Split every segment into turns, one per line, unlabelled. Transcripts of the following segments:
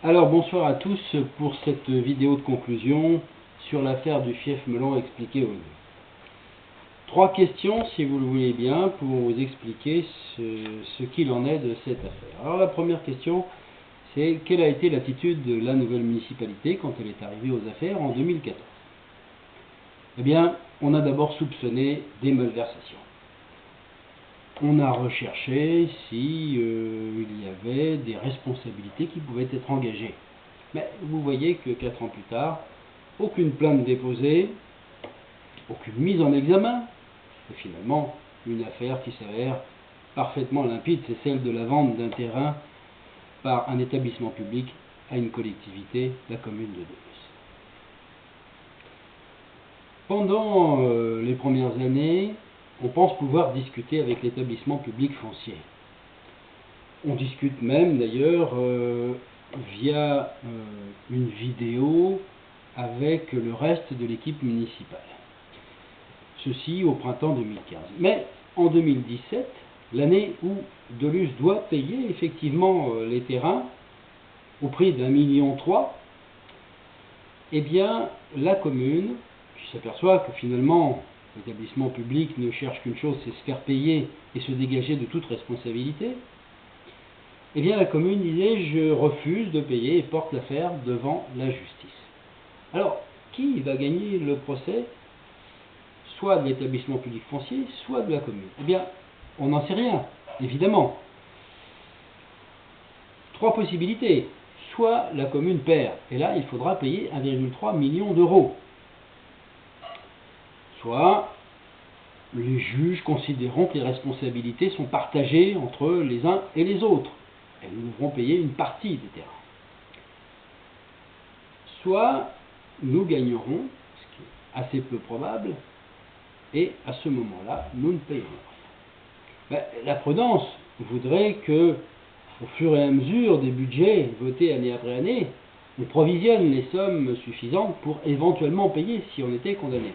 Alors bonsoir à tous pour cette vidéo de conclusion sur l'affaire du fief Melon expliquée au mieux. Trois questions si vous le voulez bien pour vous expliquer ce qu'il en est de cette affaire. Alors la première question, c'est quelle a été l'attitude de la nouvelle municipalité quand elle est arrivée aux affaires en 2014? Eh bien, on a d'abord soupçonné des malversations. On a recherché si il y avait des responsabilités qui pouvaient être engagées. Mais vous voyez que 4 ans plus tard, aucune plainte déposée, aucune mise en examen, et finalement une affaire qui s'avère parfaitement limpide, c'est celle de la vente d'un terrain par un établissement public à une collectivité, la commune de Deleuze. Pendant les premières années, on pense pouvoir discuter avec l'établissement public foncier. On discute même d'ailleurs via une vidéo avec le reste de l'équipe municipale. Ceci au printemps 2015. Mais en 2017, l'année où Deleuze doit payer effectivement les terrains au prix d'1,3 million, eh bien la commune, qui s'aperçoit que finalement l'établissement public ne cherche qu'une chose, c'est se faire payer et se dégager de toute responsabilité, eh bien la commune disait je refuse de payer et porte l'affaire devant la justice. Alors, qui va gagner le procès? Soit de l'établissement public foncier, soit de la commune. Eh bien, on n'en sait rien, évidemment. Trois possibilités. Soit la commune perd, et là il faudra payer 1,3 million d'euros. Soit les juges considéreront que les responsabilités sont partagées entre les uns et les autres, et nous devrons payer une partie des terrains. Soit nous gagnerons, ce qui est assez peu probable, et à ce moment-là, nous ne payerons rien. La prudence voudrait que, au fur et à mesure des budgets votés année après année, on provisionne les sommes suffisantes pour éventuellement payer si on était condamné.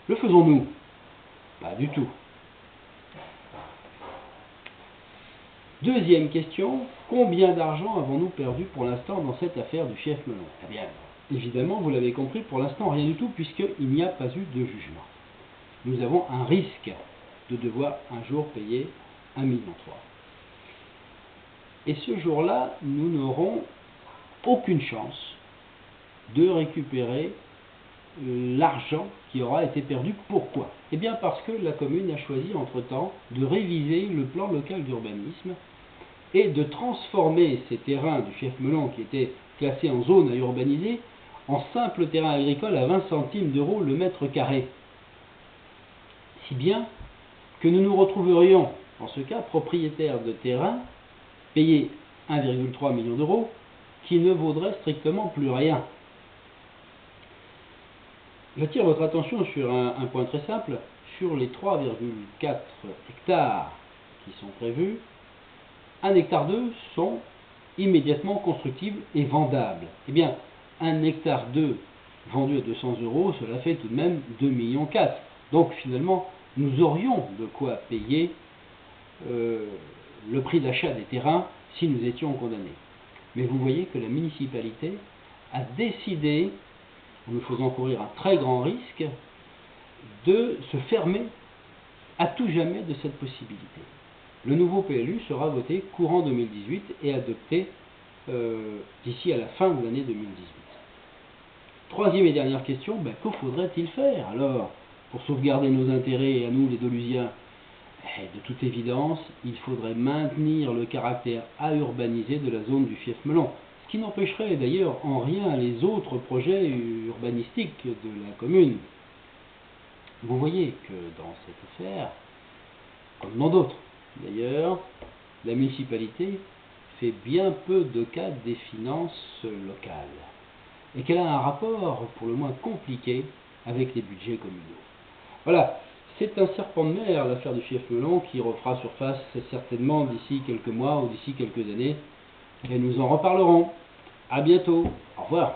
Le faisons-nous? Pas du tout. Deuxième question, combien d'argent avons-nous perdu pour l'instant dans cette affaire du fief Melon? Eh bien, évidemment, vous l'avez compris, pour l'instant rien du tout, puisqu'il n'y a pas eu de jugement. Nous avons un risque de devoir un jour payer 1,3 million. Et ce jour-là, nous n'aurons aucune chance de récupérer l'argent qui aura été perdu. Pourquoi? Eh bien parce que la commune a choisi entre-temps de réviser le plan local d'urbanisme et de transformer ces terrains du fief Melon qui étaient classés en zone à urbaniser en simple terrain agricole à 20 centimes d'euros le mètre carré. Si bien que nous nous retrouverions, en ce cas, propriétaires de terrains payés 1,3 million d'euros qui ne vaudraient strictement plus rien. J'attire votre attention sur un point très simple. Sur les 3,4 hectares qui sont prévus, 1 hectare 2 sont immédiatement constructibles et vendables. Eh bien, 1 hectare 2 vendu à 200 euros, cela fait tout de même 2,4 millions. Donc finalement, nous aurions de quoi payer le prix d'achat des terrains si nous étions condamnés. Mais vous voyez que la municipalité a décidé, en nous faisant courir un très grand risque, de se fermer à tout jamais de cette possibilité. Le nouveau PLU sera voté courant 2018 et adopté d'ici à la fin de l'année 2018. Troisième et dernière question, que faudrait-il faire alors pour sauvegarder nos intérêts à nous les Deleuziens? De toute évidence, il faudrait maintenir le caractère à urbaniser de la zone du fief Melon, ce qui n'empêcherait d'ailleurs en rien les autres projets urbanistiques de la commune. Vous voyez que dans cette affaire, comme dans d'autres d'ailleurs, la municipalité fait bien peu de cas des finances locales et qu'elle a un rapport pour le moins compliqué avec les budgets communaux. Voilà, c'est un serpent de mer, l'affaire du fief Melon, qui refera surface certainement d'ici quelques mois ou d'ici quelques années, et nous en reparlerons. À bientôt, au revoir.